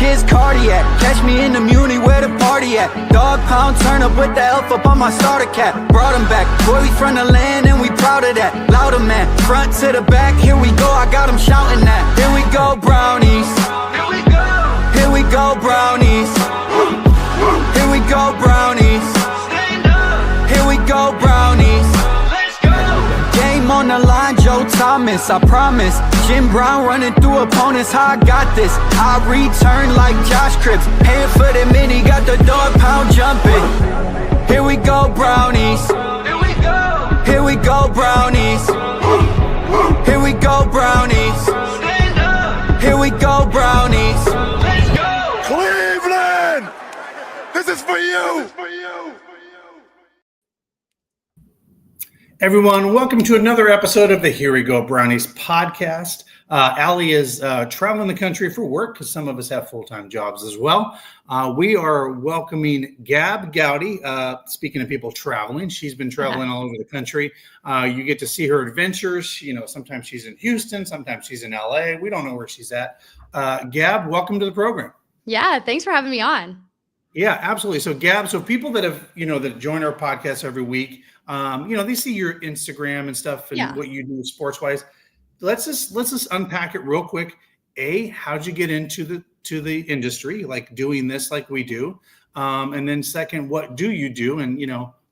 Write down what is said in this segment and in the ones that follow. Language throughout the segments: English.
kids cardiac. Catch me in the muni where the party at. Dog pound, turn up with the elf up on my starter cap. Brought him back, boy, we from the land and we proud of that. Louder man, front to the back, here we go, I got him shouting that. Here we go, brownies. Here we go. Here we go, brownies. Here we go, brownies. Stand up. Here we go, brownies. Let's go. Game on the line, Joe Thomas, I promise. Jim Brown running through opponents, how I got this. I return like Josh Cripps. Paying for the mini, got the dog pound jumping. Here we go, brownies. Here we go. Here we go, brownies. Here we go, brownies. Stand up. Here we go, brownies. Let's go. Cleveland! This is for you! Everyone, welcome to another episode of the Here We Go Brownies podcast. Allie is traveling the country for work because some of us have full-time jobs as well. We are welcoming Gabb, Goudy. Speaking of people traveling, she's been traveling all over the country. You get to see her adventures. You know, sometimes she's in Houston, sometimes she's in LA. We don't know where she's at. Gabb, welcome to the program. Yeah, thanks for having me on. Yeah, absolutely. So Gabb, so people that have, that join our podcast every week, they see your Instagram and stuff and what you do sports-wise. Let's just unpack it real quick. How'd you get into the industry, like doing this like we do? And then second, what do you do? And,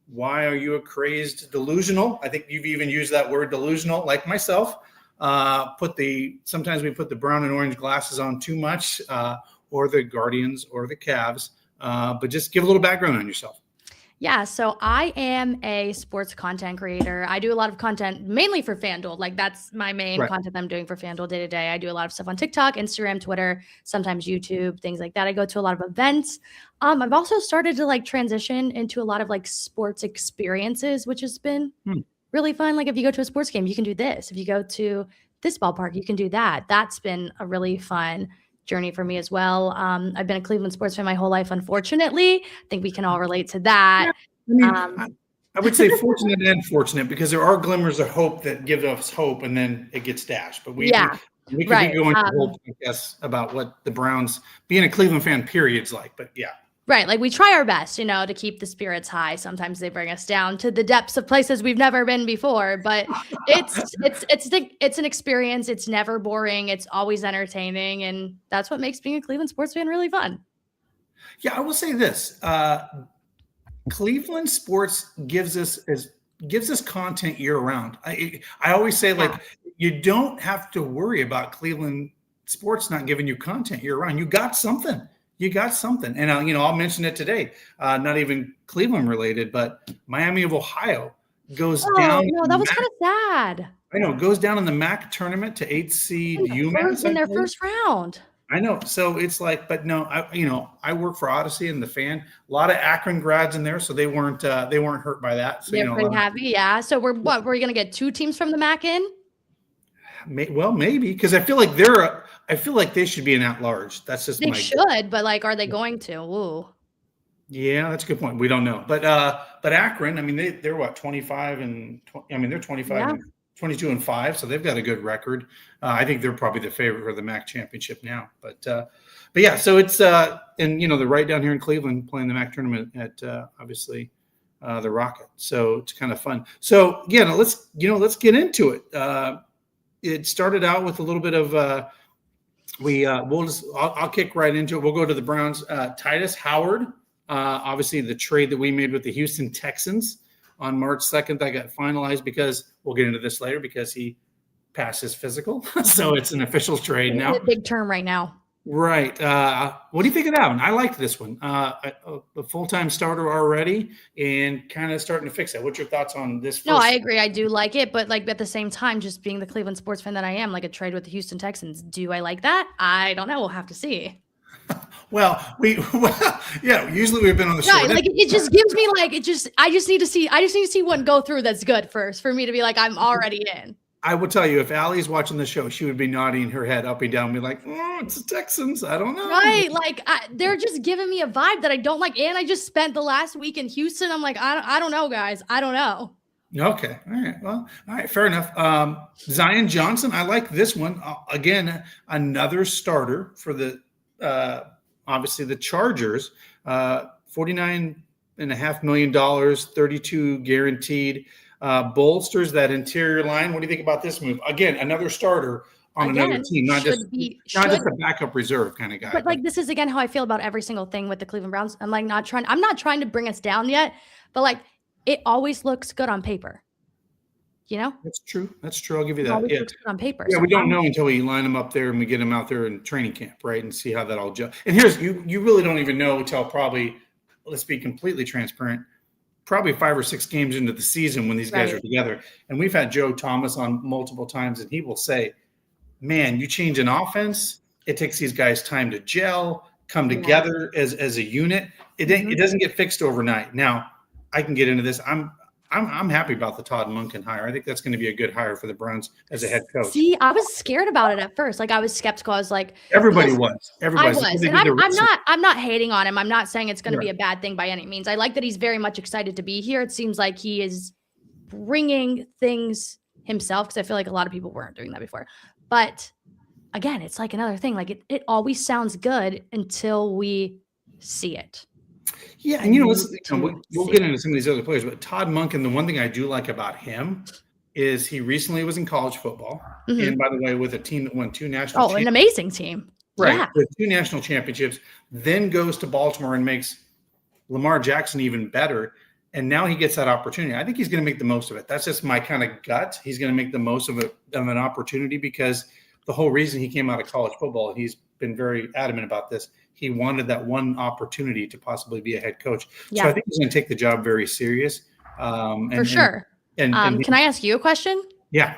why are you a crazed delusional? I think you've even used that word delusional, like myself. Sometimes we put the brown and orange glasses on too much, or the Guardians or the Cavs. But just give a little background on yourself. Yeah, so I am a sports content creator. I do a lot of content mainly for FanDuel. Like that's my main content I'm doing for FanDuel day to day. I do a lot of stuff on TikTok, Instagram, Twitter, sometimes YouTube, things like that. I go to a lot of events. I've also started to transition into a lot of sports experiences, which has been really fun. Like if you go to a sports game, you can do this. If you go to this ballpark, you can do that. That's been a really fun journey for me as well. I've been a Cleveland sports fan my whole life, unfortunately. I think we can all relate to that. Yeah, I would say fortunate and fortunate because there are glimmers of hope that give us hope and then it gets dashed. But we could be going to whole podcast about what the Browns being a Cleveland fan period's like. But yeah. Right. Like we try our best, to keep the spirits high. Sometimes they bring us down to the depths of places we've never been before, but it's an experience. It's never boring. It's always entertaining. And that's what makes being a Cleveland sports fan really fun. Yeah. I will say this, Cleveland sports gives us content year round. I always say you don't have to worry about Cleveland sports not giving you content year round. You got something. And I'll mention it today. Not even Cleveland related, but Miami of Ohio goes down. No, that was kind of sad. I know, goes down in the MAC tournament to 8th seed UMass in their first round. I know. So it's but no, I work for Odyssey and the Fan. A lot of Akron grads in there, so they weren't hurt by that. So they're pretty happy, yeah. So we're gonna get 2 teams from the MAC in? Well, maybe because I feel like they should be an at-large. That's just they should, but are they going to? Ooh. Yeah, that's a good point. We don't know, but Akron, they're what 25 and they're 25 and 22 and 5, so they've got a good record. I think they're probably the favorite for the MAC championship now. But yeah, so it's they're right down here in Cleveland playing the MAC tournament at obviously the Rocket. So it's kind of fun. So yeah, let's get into it. It started out with a little bit of I'll kick right into it. We'll go to the Browns. Titus Howard, obviously the trade that we made with the Houston Texans on March 2nd that got finalized because we'll get into this later because he passed his physical. So it's an official trade now. It's a big term right now. Right. What do you think of that one? I liked this one. A full-time starter already and kind of starting to fix it. What's your thoughts on this? No, I agree. I do like it. But at the same time, just being the Cleveland sports fan that I am, a trade with the Houston Texans. Do I like that? I don't know. We'll have to see. Well, usually we've been on the show. Right, it just gives me I just need to see one go through that's good first for me to be I'm already in. I will tell you, if Allie's watching the show, she would be nodding her head up and down, and be like, "Oh, it's the Texans. I don't know." Right, they're just giving me a vibe that I don't like, and I just spent the last week in Houston. I'm I don't know, guys. I don't know. Okay, all right. Well, all right, fair enough. Zion Johnson, I like this one. Again, another starter for the obviously the Chargers, $49.5 million, 32 guaranteed, bolsters that interior line. What do you think about this move? Again, another starter on another team, not just a backup reserve kind of guy. But like, this is again how I feel about every single thing with the Cleveland Browns. I'm not trying to bring us down yet, but like, it always looks good on paper. That's true. I'll give you that. Always looks good on paper. Yeah, we don't know until we line them up there and we get them out there in training camp, right, and see how that all gels. And here's you really don't even know until probably, let's be completely transparent, probably 5 or 6 games into the season when these guys are together. And we've had Joe Thomas on multiple times, and he will say, man, you change an offense, it takes these guys time to gel, come together as a unit. It doesn't get fixed overnight. Now, I can get into this. I'm happy about the Todd Monken hire. I think that's going to be a good hire for the Browns as a head coach. See, I was scared about it at first. Like, I was skeptical. I was like, everybody was. And I'm not hating on him. I'm not saying it's going to be a bad thing by any means. I like that he's very much excited to be here. It seems like he is bringing things himself, because I feel like a lot of people weren't doing that before. But again, it's like another thing. Like, it always sounds good until we see it. Yeah, and we'll get into some of these other players, but Todd Monken, the one thing I do like about him is he recently was in college football, and by the way, with a team that won 2 national an amazing team. Right, yeah. with 2 national championships, then goes to Baltimore and makes Lamar Jackson even better, and now he gets that opportunity. I think he's going to make the most of it. That's just my kind of gut. He's going to make the most of an opportunity, because the whole reason he came out of college football, he's been very adamant about this, he wanted that one opportunity to possibly be a head coach. Yeah. So I think he's going to take the job very seriris. For sure. And can I ask you a question? Yeah.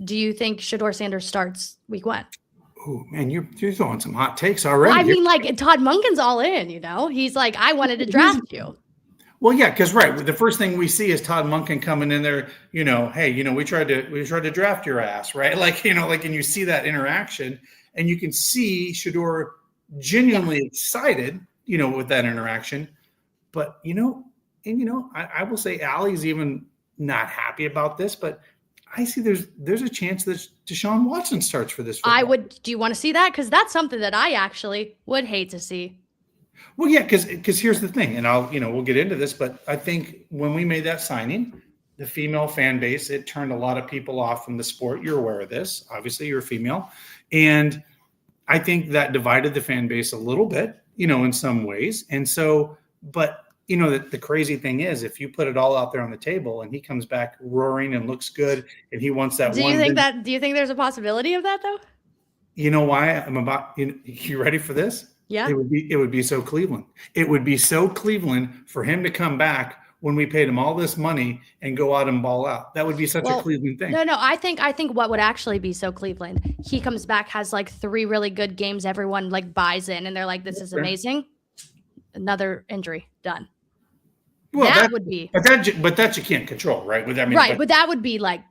Do you think Shedeur Sanders starts week 1? Oh, man, you're throwing some hot takes already. Well, I mean, like, Todd Monken's all in, He's like, I wanted to draft you. Well, yeah, because the first thing we see is Todd Monken coming in there, hey, we tried to draft your ass, right? Like, and you see that interaction, and you can see Shedeur genuinely excited, with that interaction. But, I will say Allie's even not happy about this, but I see there's a chance that Deshaun Watson starts for this football. Do you want to see that? Because that's something that I actually would hate to see. Well, yeah, because here's the thing, and we'll get into this, but I think when we made that signing, the female fan base, it turned a lot of people off from the sport. You're aware of this. Obviously, you're a female. And I think that divided the fan base a little bit, in some ways. And so, but, the crazy thing is, if you put it all out there on the table and he comes back roaring and looks good and he wants that do you think there's a possibility of that, though? You know why you ready for this? Yeah. It would be so Cleveland. It would be so Cleveland for him to come back when we paid him all this money and go out and ball out. That would be such a Cleveland thing. No, I think what would actually be so Cleveland, he comes back, has like 3 really good games, everyone like buys in, and they're like, this is amazing. Another injury, done. Well, that would be. But that you can't control, right? But that would be like.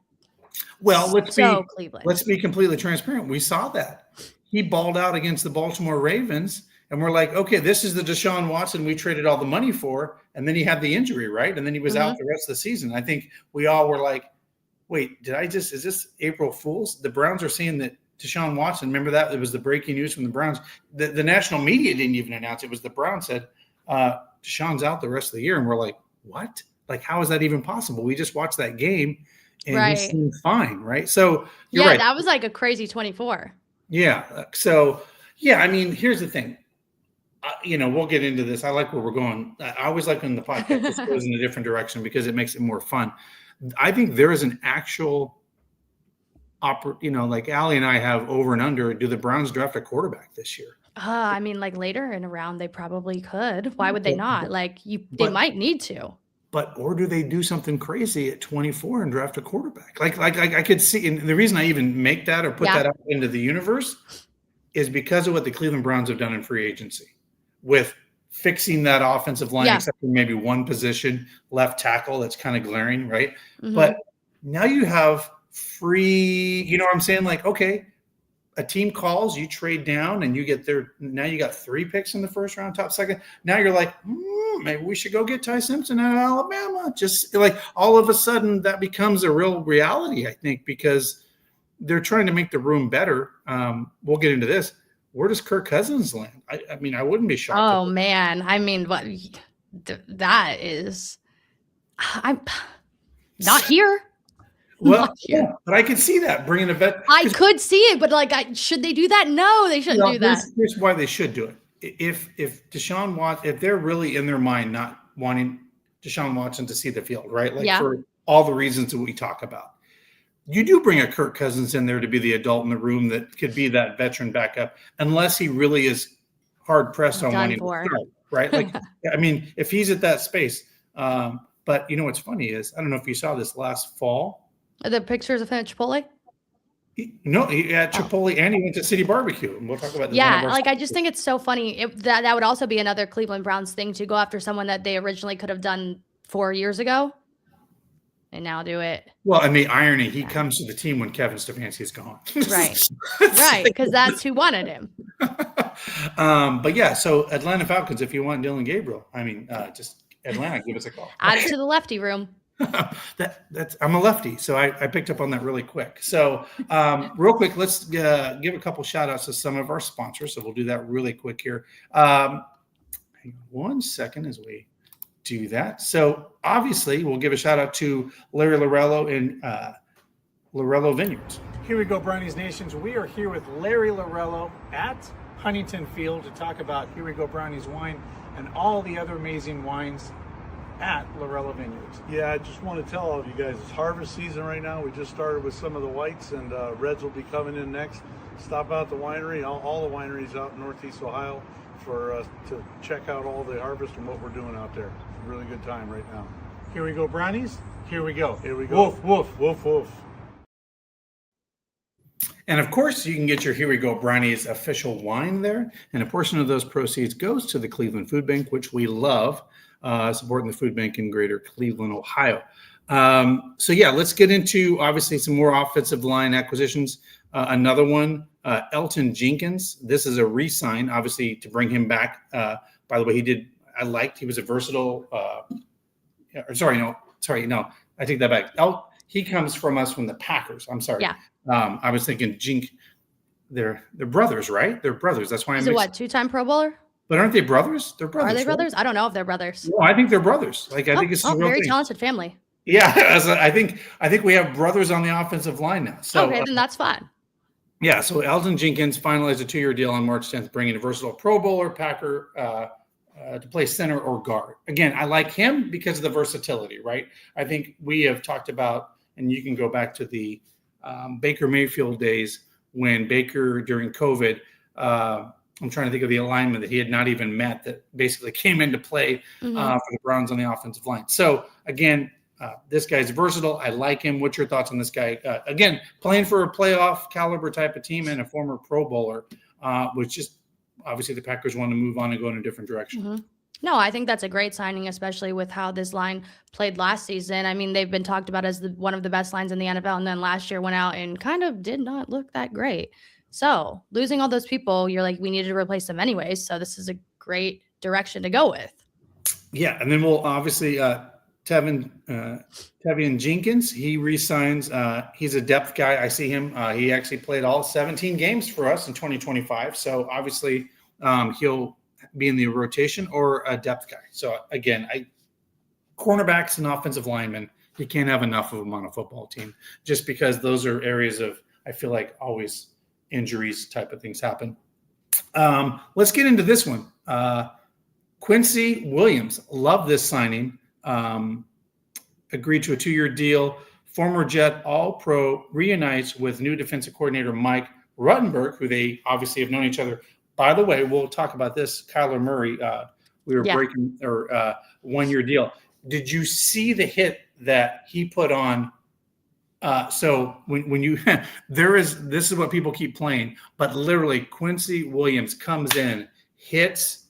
Well, Cleveland. Let's be completely transparent. We saw that. He balled out against the Baltimore Ravens, and we're like, okay, this is the Deshaun Watson we traded all the money for, and then he had the injury, right? And then he was out the rest of the season. I think we all were like, wait, is this April Fool's? The Browns are saying that Deshaun Watson, remember that? It was the breaking news from the Browns. The national media didn't even announce it. It was the Browns said, Deshaun's out the rest of the year. And we're like, what? Like, how is that even possible? We just watched that game, and he seemed fine, right? So you're right. That was like a crazy 24. Yeah. So, yeah, I mean, here's the thing. We'll get into this. I like where we're going. I always like when the podcast goes in a different direction because it makes it more fun. I think there is an actual, like Allie and I have over and under. Do the Browns draft a quarterback this year? I mean, like later in a round, they probably could. Why would they not? They might need to. Or do they do something crazy at 24 and draft a quarterback? Like I could see, and the reason I even make that or put that out into the universe is because of what the Cleveland Browns have done in free agency with fixing that offensive line, except for maybe one position, left tackle, that's kind of glaring, right? Mm-hmm. But now you have free, you know what I'm saying? Like, okay, a team calls, you trade down, and you get now you got 3 picks in the first round, top second. Now you're like, maybe we should go get Ty Simpson out of Alabama. Just like all of a sudden that becomes a real reality, I think, because they're trying to make the room better. We'll get into this. where does Kirk Cousins land? I mean, I wouldn't be shocked. Oh man, I mean, what that is, I'm not here. Well, yeah, but I could see that bringing a vet. I could see it, but like, should they do that? No, they shouldn't do that. Here's why they should do it. If Deshaun Watson, if they're really in their mind not wanting Deshaun Watson to see the field, right? Like for all the reasons that we talk about, you do bring a Kirk Cousins in there to be the adult in the room that could be that veteran backup, unless he really is hard pressed on wanting to start, right? Like, I mean, if he's at that space. But you know what's funny is, I don't know if you saw this last fall. The pictures of him at Chipotle? No, he at Chipotle and he went to City Barbecue. And we'll talk about this. Yeah, like I just think it's so funny. That would also be another Cleveland Browns thing to go after someone that they originally could have done 4 years ago and now do it. Well, and the irony, he comes to the team when Kevin Stefanski is gone. Right. Right, because that's who wanted him. But yeah, so Atlanta Falcons, if you want Dylan Gabriel, I mean, just Atlanta, give us a call. Add it to the lefty room. I'm a lefty, so I picked up on that really quick. So real quick, let's give a couple shout outs to some of our sponsors. So we'll do that really quick here. Hang on 1 second as we do that. So obviously we'll give a shout out to Larry Lorello and Lorello Vineyards. Here we go, Brownies Nations. We are here with Larry Lorello at Huntington Field to talk about Here We Go Brownies wine and all the other amazing wines at Lorello Vineyards. Yeah, I just want to tell all of you guys, it's harvest season right now. We just started with some of the whites, and reds will be coming in next. Stop out the winery, all the wineries out in Northeast Ohio, for to check out all the harvest and what we're doing out there. It's a really good time right now. Here we go, Brownies. Here we go. Here we go. Woof, woof, woof, woof. And of course, you can get your Here We Go Brownies official wine there. And a portion of those proceeds goes to the Cleveland Food Bank, which we love, supporting the food bank in greater Cleveland, Ohio. So yeah, let's get into obviously some more offensive line acquisitions. Another one, Elton Jenkins. This is a re-sign, obviously, to bring him back. By the way, he was a versatile, I take that back. He comes from us from the Packers. I'm sorry. Yeah. I was thinking they're brothers, right? They're brothers. That's why He's a two-time Pro Bowler? But aren't they brothers? They're brothers. Are they right? brothers? I don't know if they're brothers. No, I think they're brothers. I think it's a real very thing. talented family. Yeah, I think we have brothers on the offensive line now. So okay, then that's fine. Yeah, so Elton Jenkins finalized a 2-year deal on March 10th, bringing a versatile Pro Bowler Packer to play center or guard. Again, I like him because of the versatility, right? I think we have talked about, and you can go back to the Baker Mayfield days when Baker, during COVID, I'm trying to think of the alignment that he had not even met that basically came into play for the Browns on the offensive line. So, again, this guy's versatile. I like him. What's your thoughts on this guy? Again, playing for a playoff caliber type of team and a former Pro Bowler, which just obviously the Packers want to move on and go in a different direction. Mm-hmm. No, I think that's a great signing, especially with how this line played last season. I mean, they've been talked about as one of the best lines in the NFL, and then last year went out and kind of did not look that great. So losing all those people, you're like, we needed to replace them anyways. So this is a great direction to go with. Yeah, and then we'll obviously Tevian Jenkins, he re-signs. He's a depth guy. I see him. He actually played all 17 games for us in 2025. So obviously he'll be in the rotation or a depth guy. So again, cornerbacks and offensive linemen, you can't have enough of them on a football team just because those are areas of, I feel like, always injuries type of things happen. Let's get into this one. Quincy Williams, love this signing. Agreed to a 2-year deal. Former Jet All-Pro reunites with new defensive coordinator Mike Ruttenberg, who they obviously have known each other. By the way, we'll talk about this. Kyler Murray, we were breaking or 1-year deal. Did you see the hit that he put on? So when you this is what people keep playing, but literally Quincy Williams comes in, hits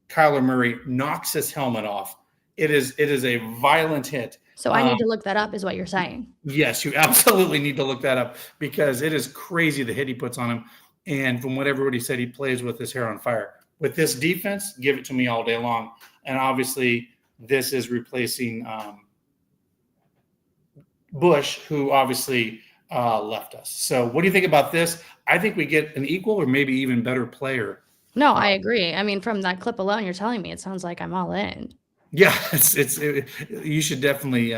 Kyler Murray, knocks his helmet off. It is a violent hit. So I need to look that up, is what you're saying. Yes, you absolutely need to look that up because it is crazy the hit he puts on him. And from what everybody said, he plays with his hair on fire. With this defense, give it to me all day long. And obviously, this is replacing Bush, who obviously left us. So what do you think about this? I think we get an equal or maybe even better player. No, I agree. I mean, from that clip alone, you're telling me it sounds like I'm all in. Yeah, you should definitely.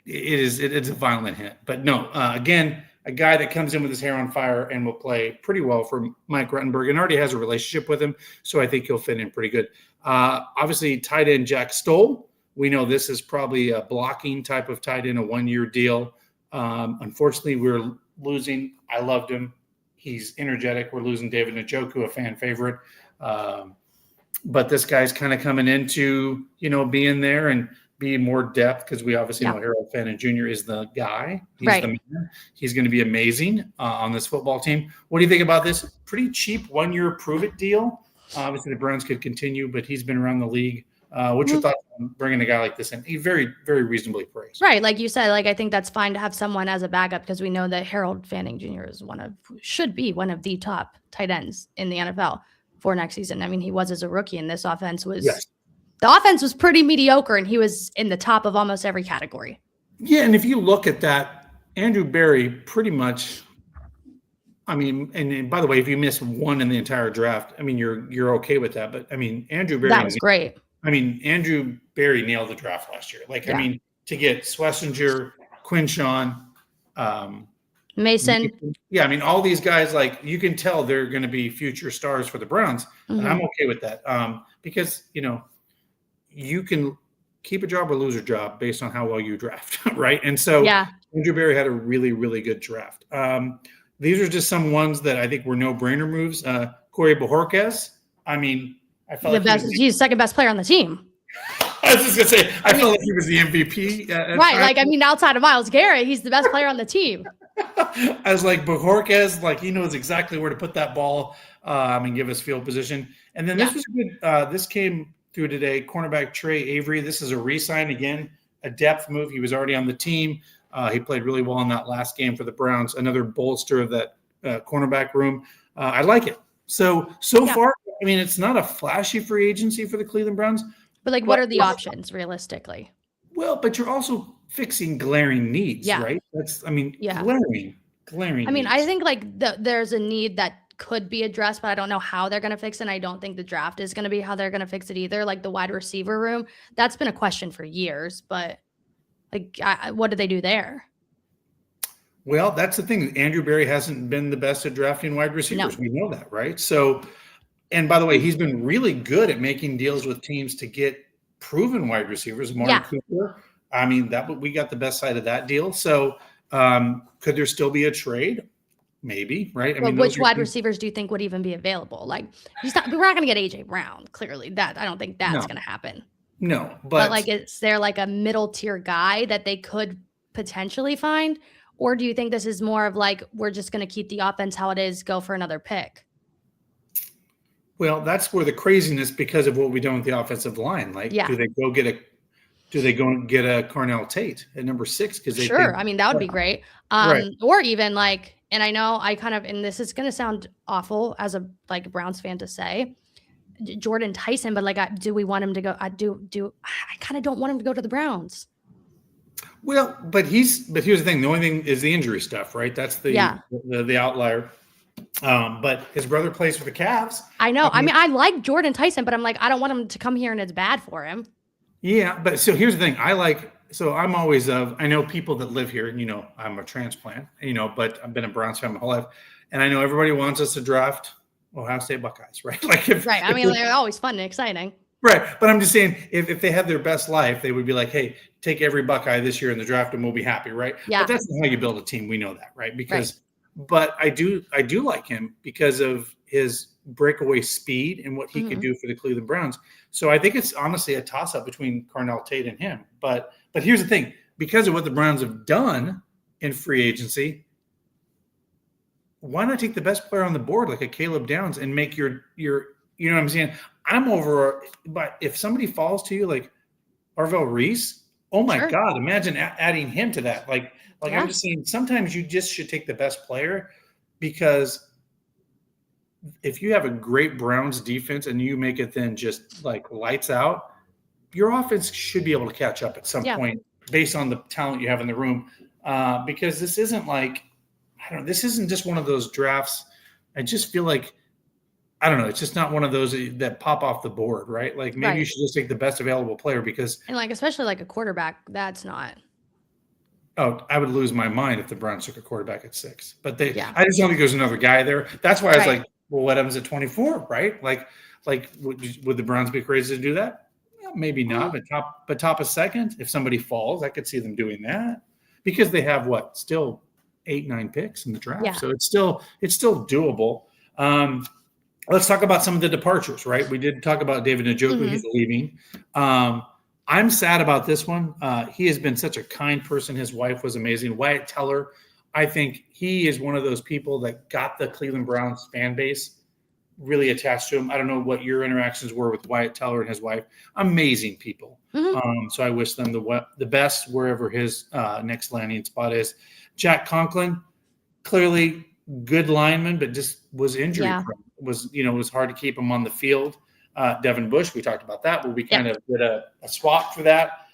It's a violent hit, but no. Again, a guy that comes in with his hair on fire and will play pretty well for Mike Ruttenberg and already has a relationship with him, so I think he'll fit in pretty good. Obviously, tight end Jack Stoll. We know this is probably a blocking type of tight end, a 1-year deal. Unfortunately, we're losing. I loved him. He's energetic. We're losing David Njoku, a fan favorite. But this guy's kind of coming into, being there and being more depth because we obviously know Harold Fannin Jr. is the guy. He's the man. He's going to be amazing on this football team. What do you think about this pretty cheap 1-year prove-it deal? Obviously, the Browns could continue, but he's been around the league. What's your thoughts on bringing a guy like this in? He very, very reasonably priced. Right. Like you said, I think that's fine to have someone as a backup because we know that Harold Fanning Jr. is should be one of the top tight ends in the NFL for next season. I mean, he was as a rookie, and this offense was the offense was pretty mediocre, and he was in the top of almost every category. Yeah, and if you look at that, Andrew Berry pretty much. I mean, and by the way, if you miss one in the entire draft, I mean, you're okay with that. But I mean, Andrew Berry. That was great. I mean, Andrew Berry nailed the draft last year. I mean, to get Schlesinger, Quinshawn, Mason. Yeah, I mean, all these guys, you can tell they're going to be future stars for the Browns. And I'm okay with that because, you can keep a job or lose a job based on how well you draft, right? And so Andrew Berry had a really, really good draft. These are just some ones that I think were no-brainer moves. Corey Bojorquez, I mean, I felt he's the second best player on the team. I was just going to say, I felt like he was the MVP. Right. Outside of Myles Garrett, he's the best player on the team. I was like, Bojorquez, he knows exactly where to put that ball and give us field position. And then this was good. This came through today. Cornerback Trey Avery. This is a re-sign again, a depth move. He was already on the team. He played really well in that last game for the Browns. Another bolster of that cornerback room. I like it. So far, I mean, it's not a flashy free agency for the Cleveland Browns. But what are the options realistically? Well, but you're also fixing glaring needs, right? Glaring. I mean, needs. I think there's a need that could be addressed, but I don't know how they're going to fix it. And I don't think the draft is going to be how they're going to fix it either. The wide receiver room, that's been a question for years, but what did they do there? Well, that's the thing. Andrew Berry hasn't been the best at drafting wide receivers. No. We know that, right? So, and by the way, he's been really good at making deals with teams to get proven wide receivers. Amari Cooper. I mean, we got the best side of that deal. So, could there still be a trade? Maybe, right? Which wide receivers do you think would even be available? We're not going to get AJ Brown. Clearly, I don't think that's going to happen. No, but is there a middle tier guy that they could potentially find, or do you think this is more of we're just going to keep the offense how it is, go for another pick? Well, that's where the craziness because of what we've done with the offensive line. Do they go get a Cornell Tate at number 6? Because that would be great. Right. Or even and I know and this is going to sound awful as a Browns fan to say, Jordan Tyson, but do we want him to go? I kind of don't want him to go to the Browns. Well, but here's the thing. The only thing is the injury stuff, right? That's the outlier. But his brother plays for the Cavs. I know. I like Jordan Tyson, but I'm I don't want him to come here and it's bad for him. Yeah, but so here's the thing. I'm always I know people that live here, and I'm a transplant, but I've been a Browns fan my whole life, and I know everybody wants us to draft Ohio State Buckeyes, right? They're always fun and exciting. Right, but I'm just saying, if they had their best life, they would be like, hey, take every Buckeye this year in the draft, and we'll be happy, right? Yeah. But that's not how you build a team. We know that, right? But I do like him because of his breakaway speed and what he could do for the Cleveland Browns. So I think it's honestly a toss-up between Cornell Tate and him. But here's the thing. Because of what the Browns have done in free agency, why not take the best player on the board like a Caleb Downs and make your you know what I'm saying? But if somebody falls to you like Arvell Reese, oh my God, imagine adding him to that. I'm just saying sometimes you just should take the best player because if you have a great Browns defense and you make it then just lights out, your offense should be able to catch up at some point based on the talent you have in the room. because this isn't like, I don't know, this isn't just one of those drafts. I just feel like, I don't know, it's just not one of those that pop off the board, right? Like maybe you should just take the best available player because. And like, especially like a quarterback, that's not. Oh, I would lose my mind if the Browns took a quarterback at 6. But I just don't think there's another guy there. That's why I was like, well, what happens at 24, right? Like would the Browns be crazy to do that? Yeah, maybe not. But top of second, if somebody falls, I could see them doing that because they have still 8-9 picks in the draft. Yeah. So it's still doable. Let's talk about some of the departures, right? We did talk about David Njoku. He's leaving. I'm sad about this one. He has been such a kind person. His wife was amazing. Wyatt Teller, I think he is one of those people that got the Cleveland Browns fan base really attached to him. I don't know what your interactions were with Wyatt Teller and his wife. Amazing people. So I wish them the best wherever his next landing spot is. Jack Conklin, clearly good lineman, but just was injury prone. It was hard to keep him on the field. Devin Bush, we talked about that, but we kind of did a swap for that.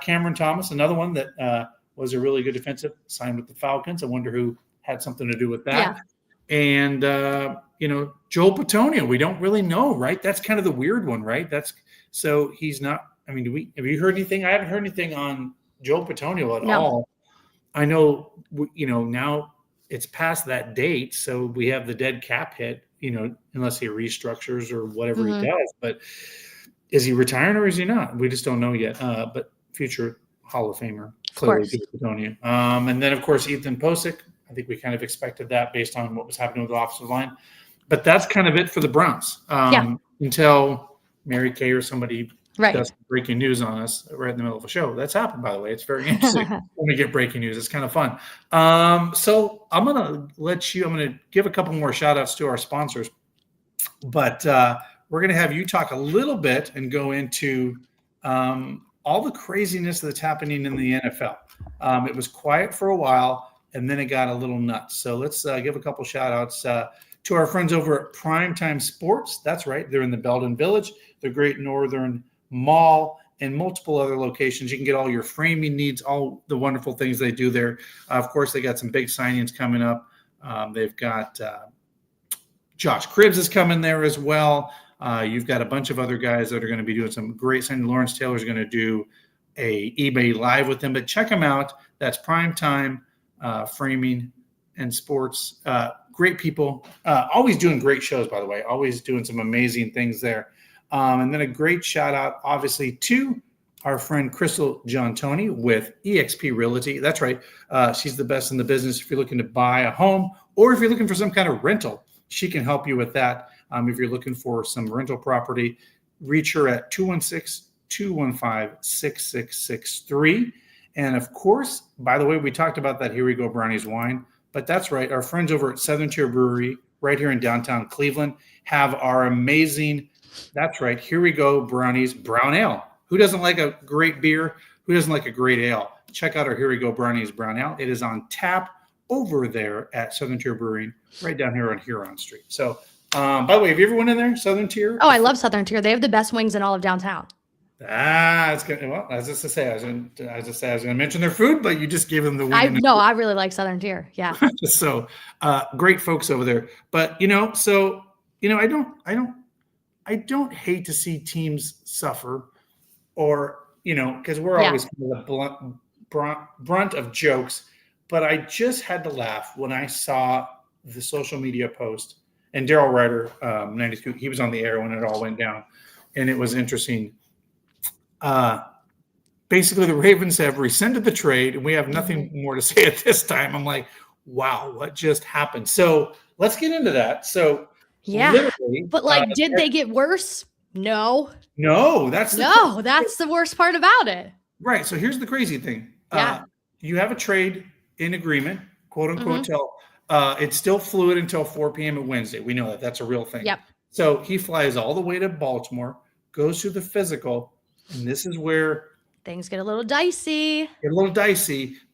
Cameron Thomas, another one that was a really good defensive, signed with the Falcons. I wonder who had something to do with that. Yeah. And, Joel Petonio, we don't really know, right? That's kind of the weird one, right? So he's not, I mean, have you heard anything? I haven't heard anything on Joel Petonio at all. I know, now it's past that date, so we have the dead cap hit, unless he restructures or whatever he does. But is he retiring or is he not? We just don't know yet. But future Hall of Famer, clearly, Petonio. And then, of course, Ethan Posick. I think we kind of expected that based on what was happening with the offensive line. But that's kind of it for the Browns until Mary Kay or somebody does breaking news on us right in the middle of a show. That's happened, by the way. It's very interesting when we get breaking news. It's kind of fun. So I'm going to give a couple more shout outs to our sponsors, but we're going to have you talk a little bit and go into all the craziness that's happening in the NFL. It was quiet for a while and then it got a little nuts. So let's give a couple shout outs to our friends over at Primetime Sports. That's right. They're in the Belden Village, the Great Northern Mall, and multiple other locations. You can get all your framing needs, all the wonderful things they do there. Of course, they got some big signings coming up. They've got Josh Cribbs is coming there as well. You've got a bunch of other guys that are going to be doing some great signings. Lawrence Taylor is going to do a eBay Live with them, but check them out. That's Primetime Framing and Sports. Great people. Always doing great shows, by the way. Always doing some amazing things there. And then a great shout out, obviously, to our friend Crystal Giantoni with eXp Realty. That's right. She's the best in the business. If you're looking to buy a home or if you're looking for some kind of rental, she can help you with that. If you're looking for some rental property, reach her at 216-215-6663. And of course, by the way, we talked about that Here We Go Brownies wine, but that's right. Our friends over at Southern Tier Brewery right here in downtown Cleveland have our amazing, that's right, Here We Go Brownies Brown Ale. Who doesn't like a great beer? Who doesn't like a great ale? Check out our Here We Go Brownies Brown Ale. It is on tap over there at Southern Tier Brewing, right down here on Huron Street. So, by the way, have you ever went in there, Southern Tier? Oh, I love Southern Tier. They have the best wings in all of downtown. It's good. Well, I was going to mention their food, but you just gave them the wing. I really like Southern Tier. Yeah. So, great folks over there. But I don't hate to see teams suffer, or because we're always the brunt of jokes. But I just had to laugh when I saw the social media post, and Daryl Ryder, 92, he was on the air when it all went down, and it was interesting. Basically, the Ravens have rescinded the trade, and we have nothing more to say at this time. I'm like, wow, what just happened? So let's get into that. So but did they get worse? No, that's the worst part about it. Right. So here's the crazy thing. You have a trade in agreement, quote unquote, till it's still fluid until 4 p.m. on Wednesday. We know that that's a real thing. Yep. So he flies all the way to Baltimore, goes through the physical, and this is where things get a little dicey.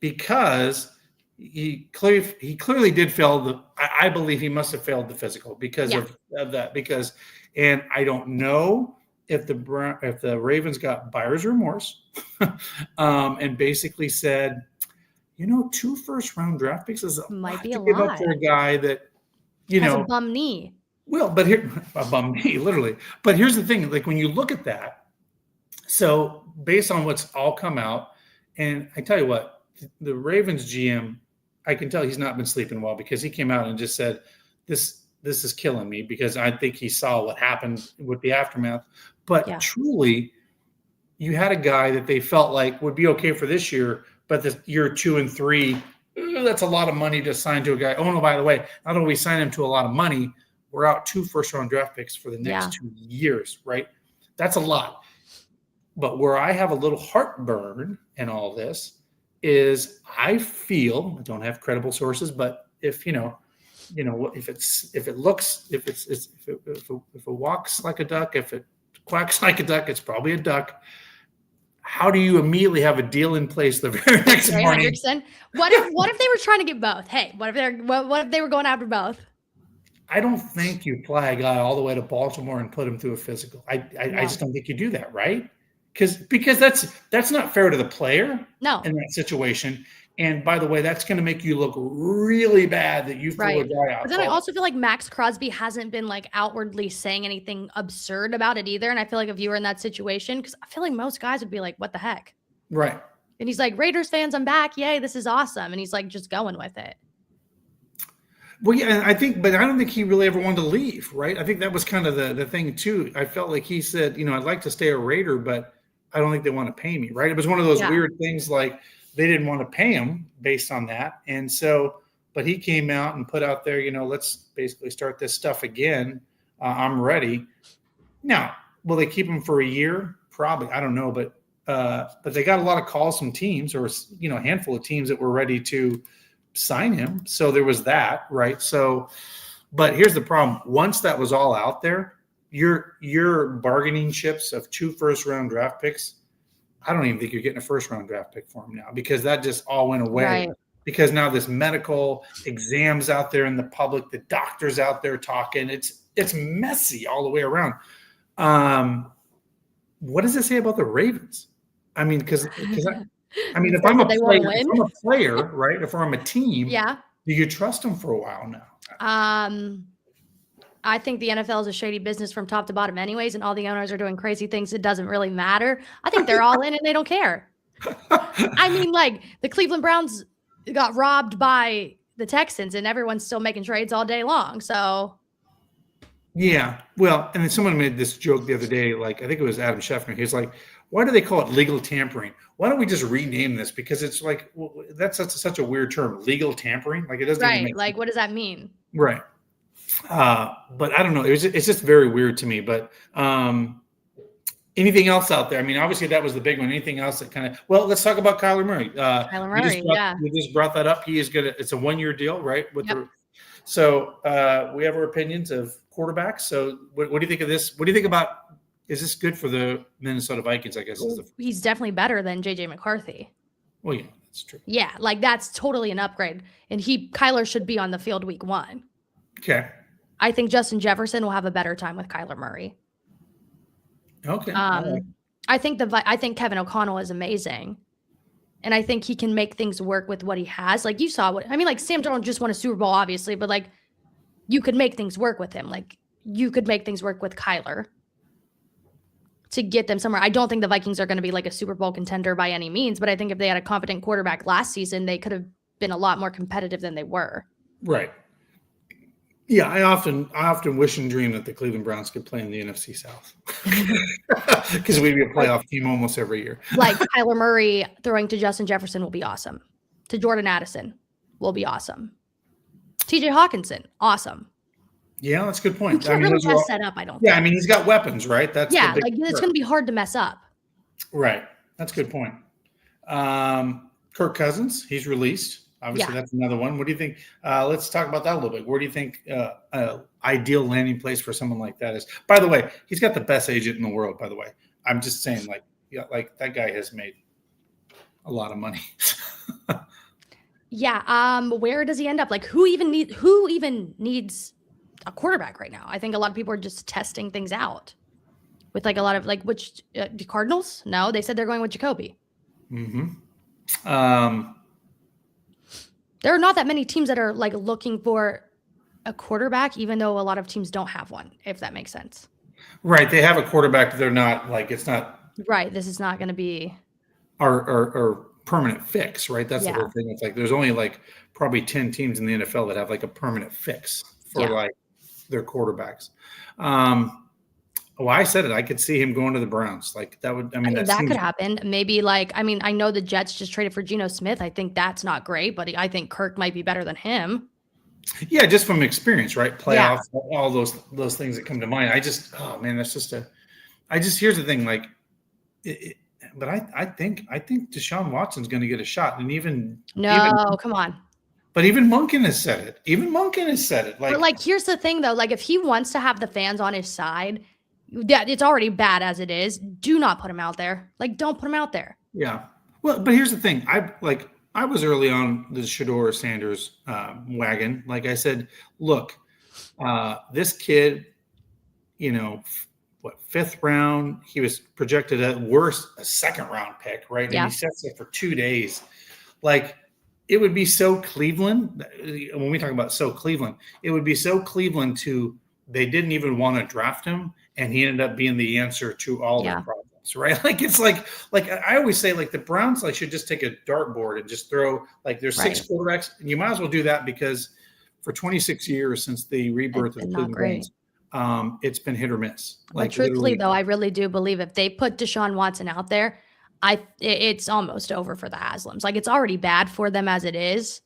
Because he clearly did fail I believe he must have failed the physical because of that. And I don't know if the Ravens got buyer's remorse and basically said, 2 first-round draft picks is Might be to a give up lot. for a guy that, Has a bum knee. Well, but here, a bum knee, literally. But here's the thing: like when you look at that, so based on what's all come out, and I tell you what, the Ravens GM, I can tell he's not been sleeping well because he came out and just said, "This is killing me," because I think he saw what happened with the aftermath. But truly, you had a guy that they felt like would be okay for this year, but the year 2 and 3, that's a lot of money to sign to a guy. Oh no, by the way, not only we sign him to a lot of money, we're out 2 first-round draft picks for the next 2 years, right? That's a lot. But where I have a little heartburn in all this is I feel, I don't have credible sources, but if if it walks like a duck, if it quacks like a duck, it's probably a duck. How do you immediately have a deal in place the very next morning? 100%. What if they were trying to get both? Hey, what if they were going after both? I don't think you fly a guy all the way to Baltimore and put him through a physical. I just don't think you do that, right? Because that's not fair to the player. No. In that situation. And by the way, that's going to make you look really bad that you threw a guy out. But then I also feel like Max Crosby hasn't been like outwardly saying anything absurd about it either. And I feel like if you were in that situation, because I feel like most guys would be like, what the heck? Right. And he's like, Raiders fans, I'm back. Yay, this is awesome. And he's like just going with it. Well, yeah, but I don't think he really ever wanted to leave, right? I think that was kind of the thing too. I felt like he said, I'd like to stay a Raider, but I don't think they want to pay me, right? It was one of those weird things like they didn't want to pay him based on that. And so, but he came out and put out there, let's basically start this stuff again. I'm ready. Now, will they keep him for a year? Probably. I don't know, but they got a lot of calls from teams or, a handful of teams that were ready to sign him. So there was that, right? So, but here's the problem. Once that was all out there, your bargaining chips of 2 first-round draft picks, I don't even think you're getting a first-round draft pick for him now because that just all went away. Right. Because now this medical exams out there in the public, the doctors out there talking, it's messy all the way around. What does it say about the Ravens? I mean, because if I'm a player, right? If I'm a team, do you trust them for a while now? I think the NFL is a shady business from top to bottom anyways, and all the owners are doing crazy things. It doesn't really matter. I think they're all in and they don't care. I mean, like the Cleveland Browns got robbed by the Texans and everyone's still making trades all day long. So yeah. Well, and then someone made this joke the other day, like I think it was Adam Schefter. He was like, why do they call it legal tampering? Why don't we just rename this? Because it's like, that's such a weird term, legal tampering. Like it doesn't even make like, what does that mean? Right. But I don't know. It's just very weird to me. But anything else out there? I mean, obviously that was the big one. Anything else that kind of? Well, let's talk about Kyler Murray. We just brought that up. He is gonna. It's a 1-year deal, right? So we have our opinions of quarterbacks. So what do you think of this? What do you think about? Is this good for the Minnesota Vikings? I guess he's definitely better than JJ McCarthy. Well, yeah, that's true. Yeah, like that's totally an upgrade, and Kyler should be on the field week 1. Okay. I think Justin Jefferson will have a better time with Kyler Murray. Okay. I think Kevin O'Connell is amazing. And I think he can make things work with what he has. Like you saw like Sam Darnold just won a Super Bowl, obviously, but like you could make things work with him. Like you could make things work with Kyler to get them somewhere. I don't think the Vikings are going to be like a Super Bowl contender by any means, but I think if they had a competent quarterback last season, they could have been a lot more competitive than they were. Right. Yeah, I often wish and dream that the Cleveland Browns could play in the NFC South because we'd be a playoff team almost every year. Like Kyler Murray throwing to Justin Jefferson will be awesome. To Jordan Addison will be awesome. TJ Hawkinson, awesome. Yeah, that's a good point. You can't really mess that up, I don't think. Yeah, I mean, he's got weapons, right? That's like it's going to be hard to mess up. Right. That's a good point. Kirk Cousins, he's released. Obviously, that's another one. What do you think? Let's talk about that a little bit. Where do you think ideal landing place for someone like that is? By the way, he's got the best agent in the world, by the way. I'm just saying, like that guy has made a lot of money. Where does he end up? Like, who even needs a quarterback right now? I think a lot of people are just testing things out with like a lot of like the Cardinals. No, they said they're going with Jacoby. Mm-hmm. There are not that many teams that are like looking for a quarterback, even though a lot of teams don't have one, if that makes sense. Right. They have a quarterback, but they're not like, it's not Right. This is not going to be our permanent fix, right? That's the Yeah. whole thing. It's like there's only like probably 10 teams in the NFL that have like a permanent fix for Yeah. like their quarterbacks. Well, I said it. I could see him going to the Browns. Like that would, I mean, that seems, could happen. Maybe like, I mean, I know the Jets just traded for Geno Smith. I think that's not great, but I think Kirk might be better than him. yeah, just from experience, right? Playoffs, all those things that come to mind. Oh man, that's just here's the thing. Like, but I think Deshaun Watson's going to get a shot, and Come on. But even Monken has said it. Like, But like, here's the thing though. Like, if he wants to have the fans on his side, that it's already bad as it is. Do not put him out there. Like, don't put him out there. yeah. Well, but here's the thing. I was early on the Shador Sanders wagon. Like I said, look, this kid, fifth round, he was projected at worst a second round pick, right? Yeah. And he sets it for 2 days. Like, it would be so Cleveland. When we talk about so Cleveland, it would be so Cleveland they didn't even want to draft him, and he ended up being the answer to all their problems, right? Like, it's like I always say, like, the Browns should just take a dartboard and just throw, like, there's 6 quarterbacks, and you might as well do that, because for 26 years since the rebirth of the Cleveland Browns, it's been hit or miss. Like, truthfully, though, I really do believe if they put Deshaun Watson out there, it's almost over for the Haslams. Like, it's already bad for them as it is.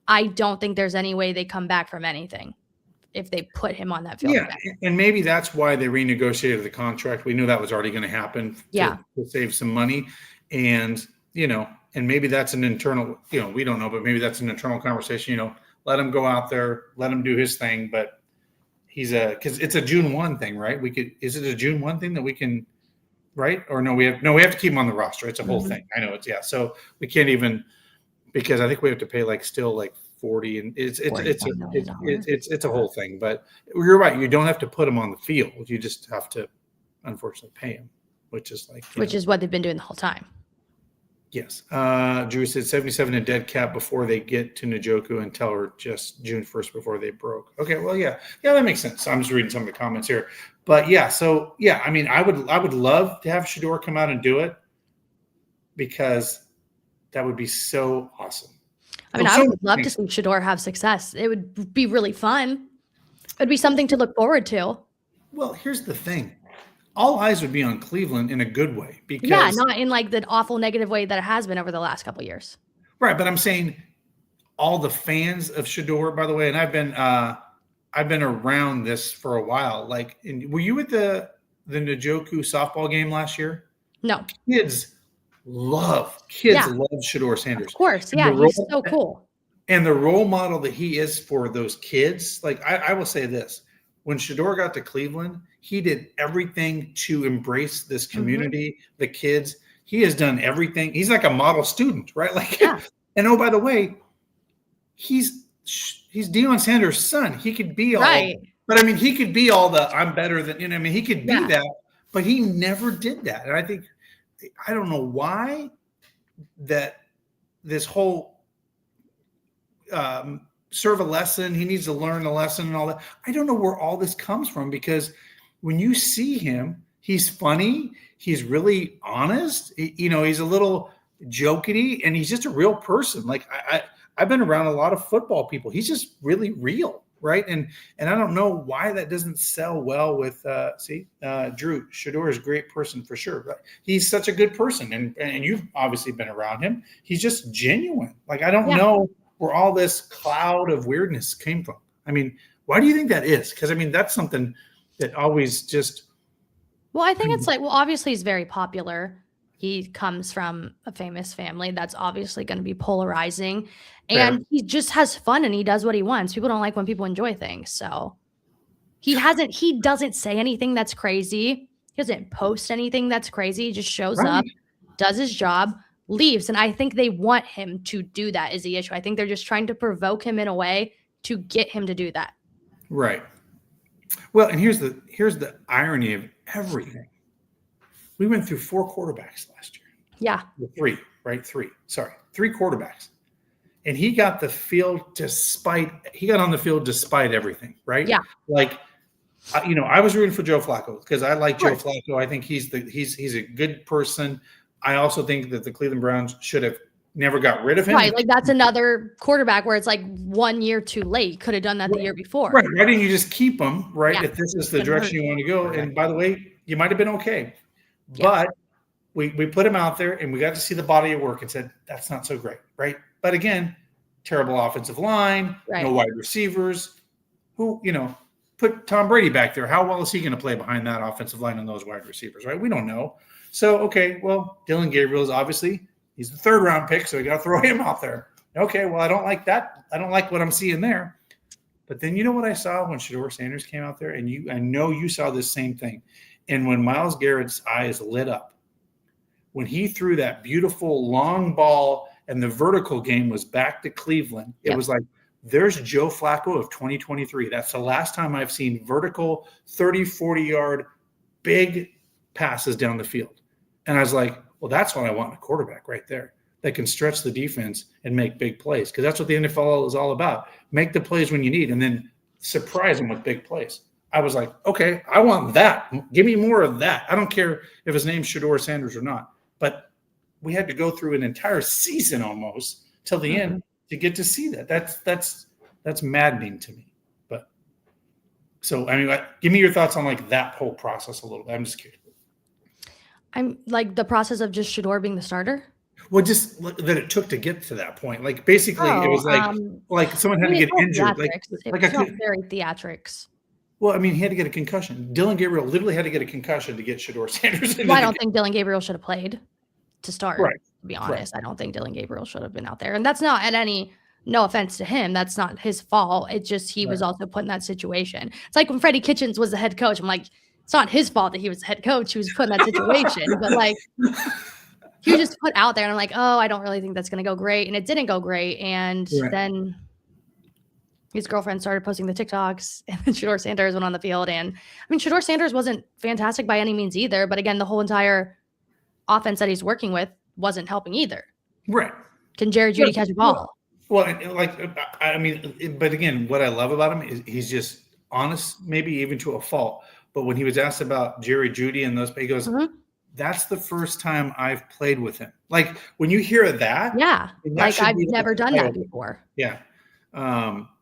I don't think there's any way they come back from anything if they put him on that field. Yeah, and maybe that's why they renegotiated the contract. We knew that was already going to happen to save some money. And, and maybe that's an internal, we don't know, but maybe that's an internal conversation, let him go out there, let him do his thing. But because it's a June 1 thing, right? Is it a June 1 thing that we can, right? Or no, we have to keep him on the roster. It's a whole thing. I know so we can't even, because I think we have to pay still 40, and it's a whole thing. But you're right. You don't have to put him on the field. You just have to, unfortunately, pay him, which is what they've been doing the whole time. Yes. Drew said 77 in dead cap before they get to Njoku, and tell her just June 1st before they broke. Okay. Well, yeah, that makes sense. I'm just reading some of the comments here, but yeah. So yeah, I mean, I would love to have Shador come out and do it, because that would be so awesome. I mean, I would love to see Shador have success. It would be really fun. It would be something to look forward to. Well, here's the thing. All eyes would be on Cleveland in a good way. Because not in the awful negative way that it has been over the last couple of years. Right, but I'm saying all the fans of Shador, by the way, and I've been around this for a while. Were you at the Njoku softball game last year? No. Kids love Shador Sanders. Of course, yeah, he's so cool. And the role model that he is for those kids, I will say this: when Shador got to Cleveland, he did everything to embrace this community, the kids. He has done everything. He's like a model student, right? And oh, by the way, he's Deion Sanders' son. He could be all, but I mean, he could be all the I'm better than, he could be that, but he never did that. And I don't know why that this whole serve a lesson, he needs to learn a lesson and all that. I don't know where all this comes from, because when you see him, he's funny. He's really honest. He's a little jokey, and he's just a real person. I've been around a lot of football people. He's just really real, right? And I don't know why that doesn't sell well with Drew. Shador is a great person for sure. But he's such a good person, and you've obviously been around him. He's just genuine. I don't know where all this cloud of weirdness came from. I mean, why do you think that is? Because that's something that always just. Well, I think it's obviously he's very popular. He comes from a famous family. That's obviously going to be polarizing. And he just has fun, and he does what he wants. People don't like when people enjoy things. So he doesn't say anything that's crazy. He doesn't post anything that's crazy. He just shows up, does his job, leaves. And I think they want him to do that is the issue. I think they're just trying to provoke him in a way to get him to do that. Right. Well, and here's the irony of everything. We went through 4 quarterbacks last year. Yeah. 3, right? 3. Sorry. 3 quarterbacks. and he got on the field despite everything, right? Yeah. Like, I was rooting for Joe Flacco because I like Joe Flacco. I think he's a good person. I also think that the Cleveland Browns should have never got rid of him. Right. Like that's another quarterback where it's like 1 year too late. Could have done that the year before. Right. Why didn't you just keep him, right? Yeah. If this is the direction you want to go. And by the way, you might have been okay. But we put him out there and we got to see the body of work and said, that's not so great, right? But again, terrible offensive line, no wide receivers. Who, put Tom Brady back there. How well is he going to play behind that offensive line and those wide receivers, right? We don't know. So, okay, well, Dylan Gabriel is obviously – he's the 3rd round pick, so we got to throw him out there. Okay, well, I don't like that. I don't like what I'm seeing there. But then you know what I saw when Shedeur Sanders came out there? And I know you saw this same thing. And when Myles Garrett's eyes lit up, when he threw that beautiful long ball and the vertical game was back to Cleveland, it was like, there's Joe Flacco of 2023. That's the last time I've seen vertical 30, 40-yard big passes down the field. And I was like, well, that's what I want in a quarterback right there that can stretch the defense and make big plays, because that's what the NFL is all about. Make the plays when you need and then surprise them with big plays. I was like, okay, I want that. Give me more of that. I don't care if his name's Shedeur Sanders or not. But we had to go through an entire season almost till the end to get to see that. That's maddening to me. But so, I mean, give me your thoughts on like that whole process a little bit. I'm just curious. I'm like the process of just Shedeur being the starter. Well, just that it took to get to that point. Like basically, it was like someone had to get injured. It's not very theatrics. Well, I mean, he had to get a concussion. Dylan Gabriel literally had to get a concussion to get Shedeur Sanders. Well, I don't think Dylan Gabriel should have played to start. Right. To be honest, I don't think Dylan Gabriel should have been out there, and that's not at any. No offense to him, that's not his fault. It's just he was also put in that situation. It's like when Freddie Kitchens was the head coach. I'm like, it's not his fault that he was the head coach. He was put in that situation, but like he was just put out there, and I'm like, oh, I don't really think that's going to go great, and it didn't go great. And then his girlfriend started posting the TikToks, and then Shedeur Sanders went on the field. And I mean, Shedeur Sanders wasn't fantastic by any means either, but again, the whole entire offense that he's working with wasn't helping either. Right? Can Jerry Jeudy catch a ball? Well, I mean, but again, what I love about him is he's just honest, maybe even to a fault. But when he was asked about Jerry Jeudy and those, he goes, that's the first time I've played with him. Like when you hear that. Yeah. Like I've never done that before. Yeah.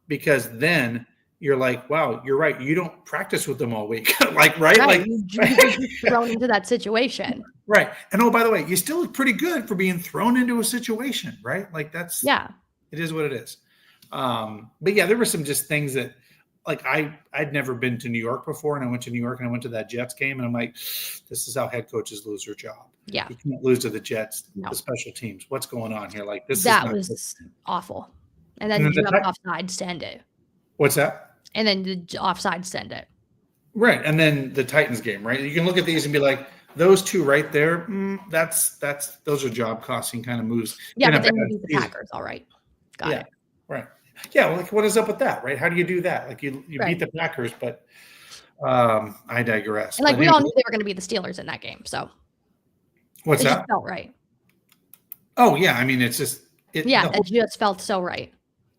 Because then you're like, wow, you're right. You don't practice with them all week. Like, right? Like you're thrown into that situation. Right. And oh, by the way, you still look pretty good for being thrown into a situation, right? Like that's, it is what it is. But yeah, there were some just things that like I'd never been to New York before, and I went to New York and I went to that Jets game, and I'm like, this is how head coaches lose their job. Yeah. You can't lose to the Jets, the special teams. What's going on here? Like this was awful. And then you have offside, send it. What's that? And then the offside, send it. Right. And then the Titans game, right? You can look at these and be like, those two right there, those are job costing kind of moves. Yeah, but then you beat the Packers. All right. Got it. Right. Yeah. Well, like what is up with that, right? How do you do that? Like you beat the Packers, but I digress. And like we all knew they were going to be the Steelers in that game. So what's that? Just felt right. Oh yeah. I mean, it's just, it just felt so right.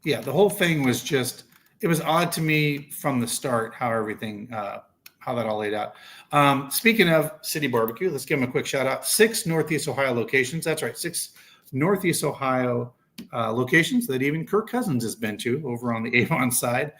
Yeah. The whole thing was just, it was odd to me from the start, how everything, how that all laid out. Speaking of City Barbecue, let's give them a quick shout out. 6 Northeast Ohio locations. That's right. 6 Northeast Ohio locations that even Kirk Cousins has been to over on the Avon side.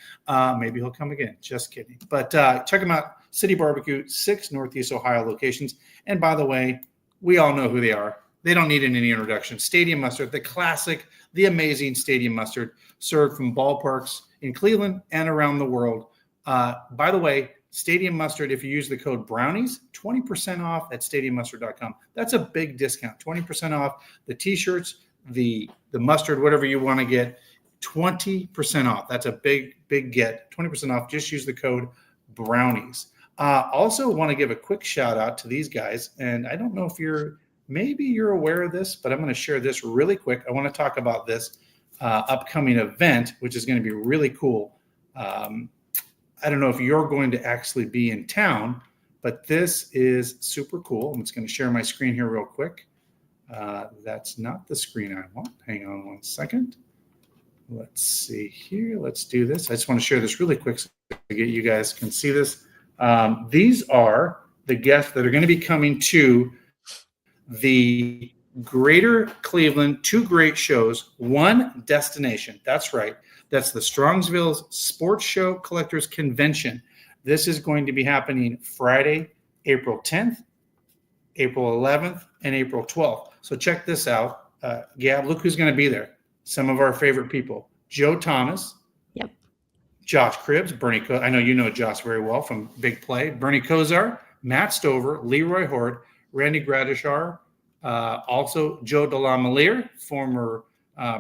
Maybe he'll come again. Just kidding. But check them out. City Barbecue, 6 Northeast Ohio locations. And by the way, we all know who they are. They don't need any introduction. Stadium mustard, the classic, the amazing stadium mustard, served from ballparks in Cleveland and around the world. By the way, Stadium Mustard, if you use the code Brownies, 20% off at stadiummustard.com. That's a big discount. 20% off the T-shirts, the mustard, whatever you want to get, 20% off. That's a big get. 20% off. Just use the code Brownies. Also want to give a quick shout out to these guys. And I don't know if maybe you're aware of this, but I'm going to share this really quick. I want to talk about this upcoming event, which is going to be really cool. I don't know if you're going to actually be in town, but this is super cool. I'm just going to share my screen here real quick. That's not the screen I want. Hang on one second. let's see here. Let's do this. I just want to share this really quick so you guys can see this. These are the guests that are going to be coming to the Greater Cleveland, 2 great shows, 1 destination. That's right. That's the Strongsville Sports Show Collectors Convention. This is going to be happening Friday, April 10th, April 11th, and April 12th. So check this out. Gabb, look who's going to be there. Some of our favorite people. Joe Thomas. Yep. Josh Cribbs, Bernie. I know you know Josh very well from Big Play. Bernie Kosar, Matt Stover, Leroy Horde, Randy Gradishar, also Joe DeLaMaliere, former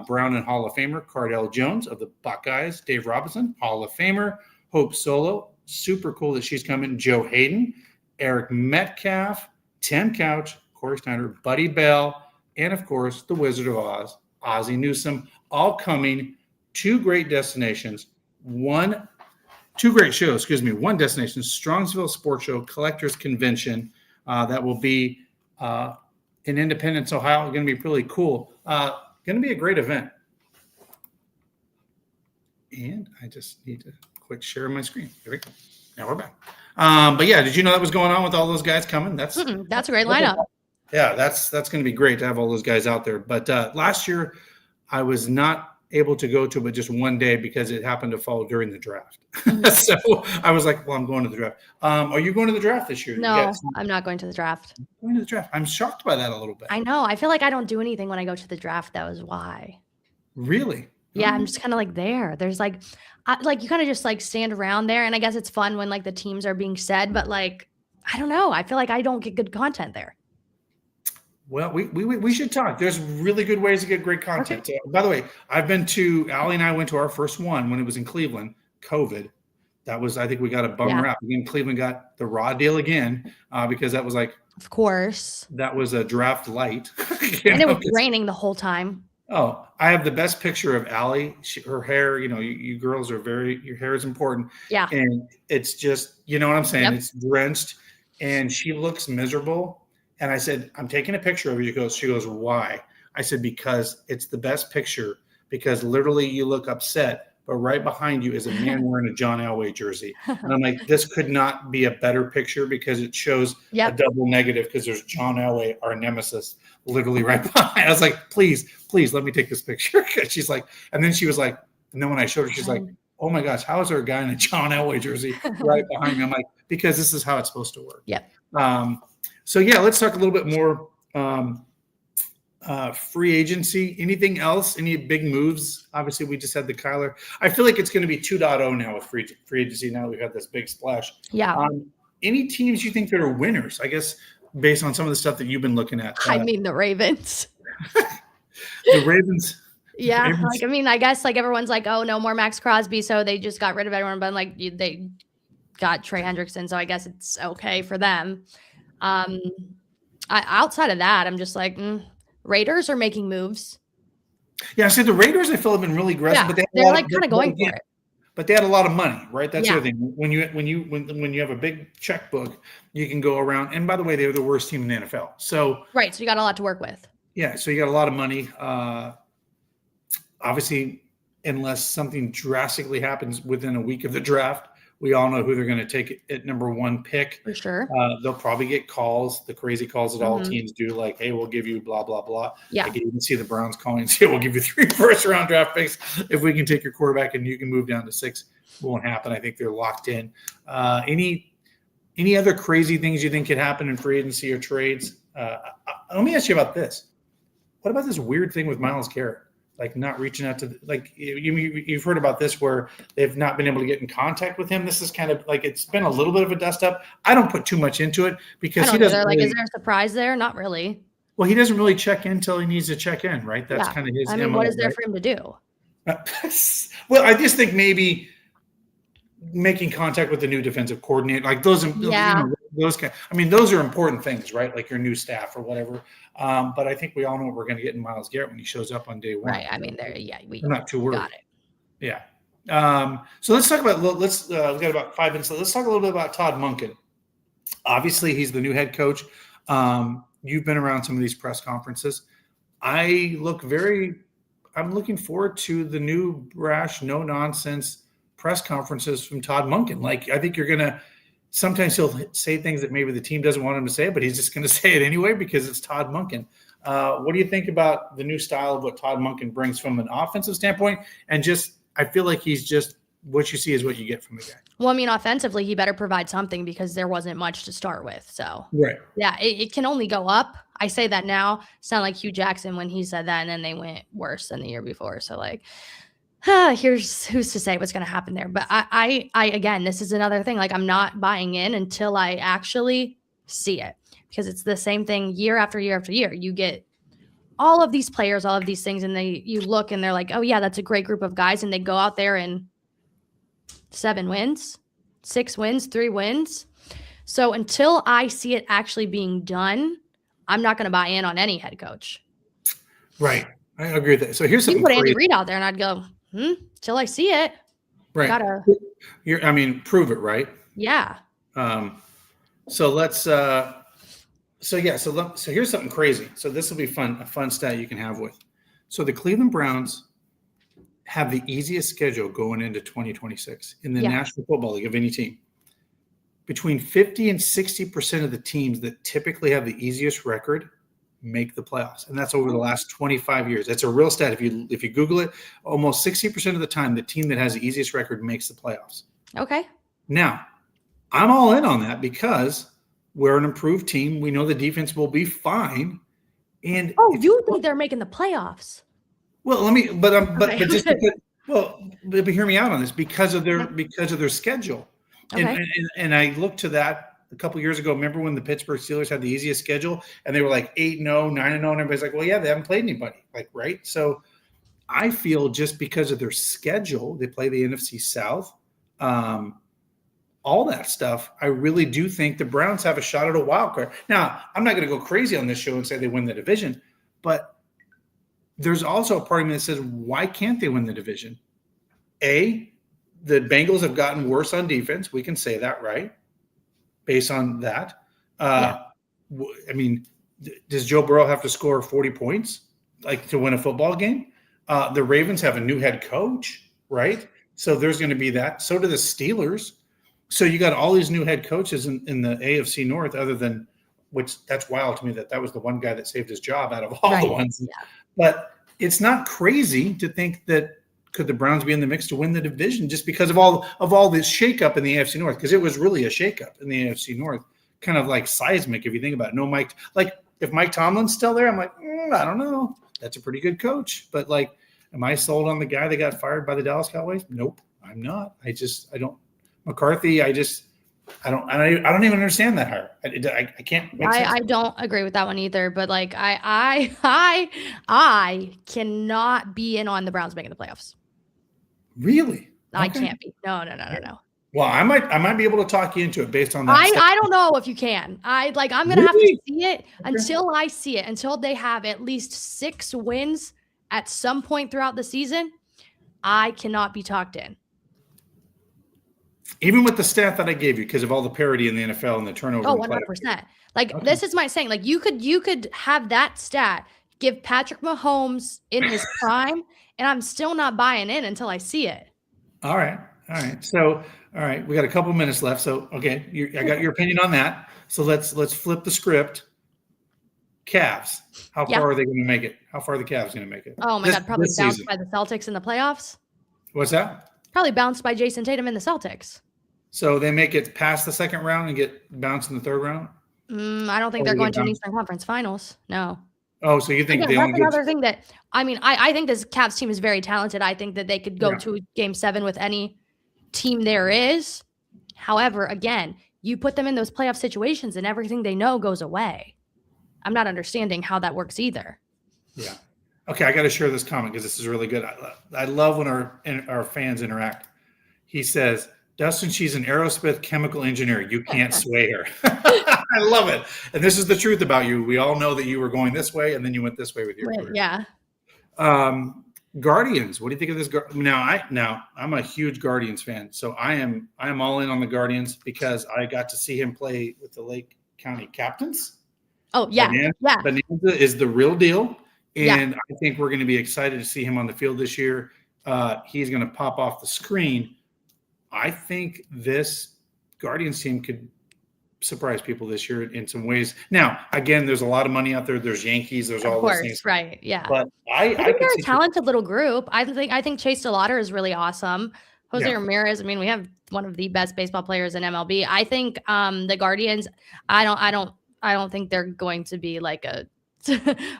Brown and Hall of Famer, Cardell Jones of the Buckeyes, Dave Robinson, Hall of Famer, Hope Solo, super cool that she's coming, Joe Hayden, Eric Metcalf, Tim Couch, Corey Snyder, Buddy Bell, and of course, the Wizard of Oz, Ozzie Newsome, all coming 2 great destinations, 2 great shows, 1 destination, Strongsville Sports Show Collectors Convention. That will be in Independence, Ohio. Going to be really cool. Going to be a great event. And I just need to quick share my screen. Here we go. Now we're back. But yeah, did you know that was going on with all those guys coming? That's a great lineup. Yeah, that's going to be great to have all those guys out there. But last year, I was not able to go to, but just one day because it happened to fall during the draft. So I was like, well, I'm going to the draft. Are you going to the draft this year? No, Yes. I'm not going to the draft. I'm going to the draft. I'm shocked by that a little bit. I know. I feel like I don't do anything when I go to the draft. That was why. Really? Yeah, I'm just kind of like there. There's like you kind of just like stand around there. And I guess it's fun when like the teams are being said, but like, I don't know. I feel like I don't get good content there. Well, we should talk. There's really good ways to get great content. Okay. By the way, Allie and I went to our first one when it was in Cleveland, COVID. That was, I think we got a bum rap. Again, Cleveland got the raw deal again because that was like, of course, that was a draft light. And it was raining the whole time. Oh, I have the best picture of Allie. Her hair, you girls are your hair is important. Yeah. And it's just, you know what I'm saying? Yep. It's drenched and she looks miserable. And I said, I'm taking a picture of you. She goes, why? I said, because it's the best picture because literally you look upset, but right behind you is a man wearing a John Elway jersey. And I'm like, this could not be a better picture because it shows a double negative because there's John Elway, our nemesis, literally right behind. I was like, please let me take this picture. She's like, and then she was like, and then when I showed her, she's like, oh my gosh, how is there a guy in a John Elway jersey right behind me? I'm like, because this is how it's supposed to work. Yep. So yeah, let's talk a little bit more free agency. Anything else? Any big moves? Obviously, we just had the Kyler. I feel like it's going to be 2.0 now with free agency. Now we've had this big splash. Yeah. Any teams you think that are winners? I guess based on some of the stuff that you've been looking at. I mean, the Ravens. The Ravens. Yeah. Ravens. Like, I mean, I guess like everyone's like, oh, no more Max Crosby. So they just got rid of everyone. But like they got Trey Hendrickson. So I guess it's okay for them. Outside of that, I'm just like, Raiders are making moves. Yeah, I said the Raiders I feel have been really aggressive, but they're like kind of going for it. But they had a lot of money, right? That's the other thing. When you have a big checkbook, you can go around. And by the way, they were the worst team in the NFL. So right, so you got a lot to work with. Yeah, so you got a lot of money. Obviously, unless something drastically happens within a week of the draft, we all know who they're going to take at number 1 pick. For sure. They'll probably get calls, the crazy calls that all teams do, like, hey, we'll give you blah, blah, blah. Yeah. I can even see the Browns calling and say, we'll give you 3 first-round draft picks if we can take your quarterback and you can move down to 6. Won't happen. I think they're locked in. Any other crazy things you think could happen in free agency or trades? Let me ask you about this. What about this weird thing with Myles Garrett? Like not reaching out to, you've heard about this where they've not been able to get in contact with him. This is kind of like, it's been a little bit of a dust up. I don't put too much into it because he doesn't really, is there a surprise there? Not really. Well, he doesn't really check in until he needs to check in, right? That's kind of his MO, what is there for him to do? Well, I just think maybe making contact with the new defensive coordinator, like those kind. I mean, those are important things, right? Like your new staff or whatever. But I think we all know what we're going to get in Myles Garrett when he shows up on day 1. Right. I mean, we're not too worried. Got it. Yeah. So let's talk about. We've got about 5 minutes. Let's talk a little bit about Todd Monken. Obviously, he's the new head coach. You've been around some of these press conferences. I look very I'm looking forward to the new brash, no nonsense press conferences from Todd Monken. Like, I think you're going to, sometimes he'll say things that maybe the team doesn't want him to say, but he's just going to say it anyway because it's Todd Monken. What do you think about the new style of what Todd Monken brings from an offensive standpoint? And just, I feel like he's just, what you see is what you get from the guy. Well, I mean, offensively, he better provide something because there wasn't much to start with. So, right. Yeah, it can only go up. I say that now. Sound like Hugh Jackson when he said that, and then they went worse than the year before. So, like, here's who's to say what's going to happen there. But I again, this is another thing. Like, I'm not buying in until I actually see it, because it's the same thing year after year after year. You get all of these players, all of these things, and you look and they're like, oh yeah, that's a great group of guys, and they go out there and 7 wins, 6 wins, 3 wins. So until I see it actually being done, I'm not going to buy in on any head coach. Right. I agree with that. So here's something. You put Andy Reid out there and I'd go, till I see it. Right. I mean, prove it, right? Yeah. So let's, so here's something crazy. So this will be a fun stat you can have with. So the Cleveland Browns have the easiest schedule going into 2026 in the National Football League of any team. Between 50 and 60% of the teams that typically have the easiest record make the playoffs. And that's over the last 25 years. That's a real stat. If you Google it, almost 60% of the time, the team that has the easiest record makes the playoffs. Okay. Now, I'm all in on that because we're an improved team. We know the defense will be fine. And you think they're making the playoffs? Well, but just because, but hear me out on this, because of their schedule. Okay. And I looked to that a couple years ago. Remember when the Pittsburgh Steelers had the easiest schedule and they were like 8-0, 9-0, and everybody's like, well, yeah, they haven't played anybody. Like, right. So I feel just because of their schedule, they play the NFC South, all that stuff. I really do think the Browns have a shot at a wild card. Now, I'm not going to go crazy on this show and say they win the division, but there's also a part of me that says, why can't they win the division? The Bengals have gotten worse on defense. We can say that, right? Based on that. I mean, does Joe Burrow have to score 40 points like to win a football game? The Ravens have a new head coach, right? So there's going to be that. So do the Steelers. So you got all these new head coaches in the AFC North, other than, which that's wild to me that was the one guy that saved his job out of all the ones. Yeah. But it's not crazy to think that could the Browns be in the mix to win the division just because of all this shakeup in the AFC North, because it was really a shakeup in the AFC North, kind of like seismic if you think about it. No Mike, like if Mike Tomlin's still there, I'm like, I don't know. That's a pretty good coach, but like, am I sold on the guy that got fired by the Dallas Cowboys? Nope, I'm not. I don't. McCarthy, I don't even understand that hire. I can't. I don't agree with that one either. But like, I cannot be in on the Browns making the playoffs. Really? I can't be. No. Well, I might be able to talk you into it based on that. I don't know if you can. I'm gonna have to see it until I see it. Until they have at least 6 wins at some point throughout the season, I cannot be talked in. Even with the stat that I gave you, because of all the parity in the NFL and the turnover. Oh, 100%. Like, this is my saying. Like, you could have that stat, give Patrick Mahomes in his prime, and I'm still not buying in until I see it. All right. So, all right, we got a couple minutes left. So, okay, I got your opinion on that. So let's flip the script. Cavs. How far are they going to make it? How far are the Cavs going to make it? Oh my God, probably bounced by the Celtics in the playoffs. What's that? Probably bounced by Jason Tatum in the Celtics. So they make it past the second round and get bounced in the third round? I don't think they're going to an Eastern Conference Finals. No. Oh, so you think that's another thing that, I mean, I think this Cavs team is very talented. I think that they could go to Game 7 with any team there is. However, again, you put them in those playoff situations and everything they know goes away. I'm not understanding how that works either. Yeah. Okay, I got to share this comment because this is really good. I love when our fans interact. He says, Dustin, she's an Aerosmith chemical engineer. You can't sway her. I love it. And this is the truth about you. We all know that you were going this way and then you went this way with your career. Yeah. Guardians. What do you think of this? Now I'm a huge Guardians fan. So I am all in on the Guardians because I got to see him play with the Lake County Captains. Oh, yeah. Bonanza is the real deal. And I think we're going to be excited to see him on the field this year. He's going to pop off the screen. I think this Guardians team could surprise people this year in some ways. Now, again, there's a lot of money out there. There's Yankees. There's all those things. Right. Yeah. But I think they're a talented little group. I think Chase DeLauder is really awesome. Jose Ramirez. I mean, we have one of the best baseball players in MLB. I think the Guardians. I don't think they're going to be like a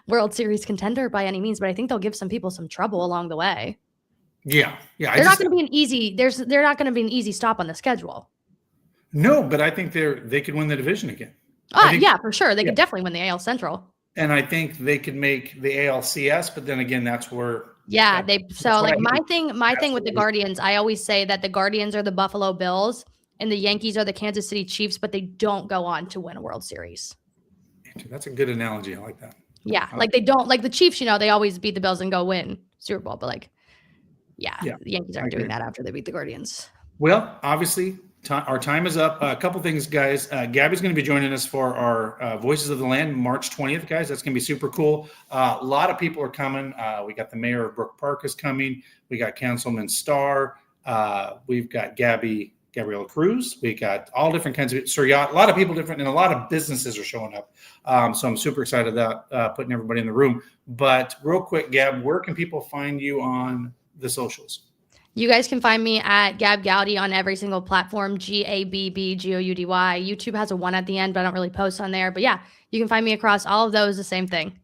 World Series contender by any means, but I think they'll give some people some trouble along the way. Yeah. They're not going to be an easy. They're not going to be an easy stop on the schedule. No, but I think they could win the division again. Yeah, for sure. They could definitely win the AL Central. And I think they could make the ALCS, but then again, that's where. Yeah, my thing with the Guardians, I always say that the Guardians are the Buffalo Bills and the Yankees are the Kansas City Chiefs, but they don't go on to win a World Series. That's a good analogy. I like that. Yeah, like they don't, like the Chiefs, they always beat the Bills and go win Super Bowl, but the Yankees aren't doing that after they beat the Guardians. Well, obviously, our time is up. A couple things, guys. Gabby's going to be joining us for our Voices of the Land March 20th, guys. That's going to be super cool. A lot of people are coming. We got the mayor of Brook Park is coming. We got Councilman Starr. We've got Gabriela Cruz. We got all different kinds of Suryat. A lot of people different, and a lot of businesses are showing up. So I'm super excited about putting everybody in the room. But real quick, Gab, where can people find you on the socials? You guys can find me at Gabb Goudy on every single platform, GABBGOUDY. YouTube has a 1 at the end, but I don't really post on there. But yeah, you can find me across all of those, the same thing.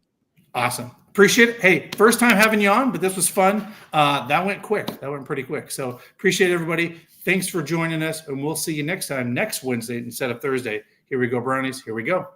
Awesome. Appreciate it. Hey, first time having you on, but this was fun. That went quick. That went pretty quick. So appreciate everybody. Thanks for joining us, and we'll see you next time, next Wednesday instead of Thursday. Here we go, Brownies. Here we go.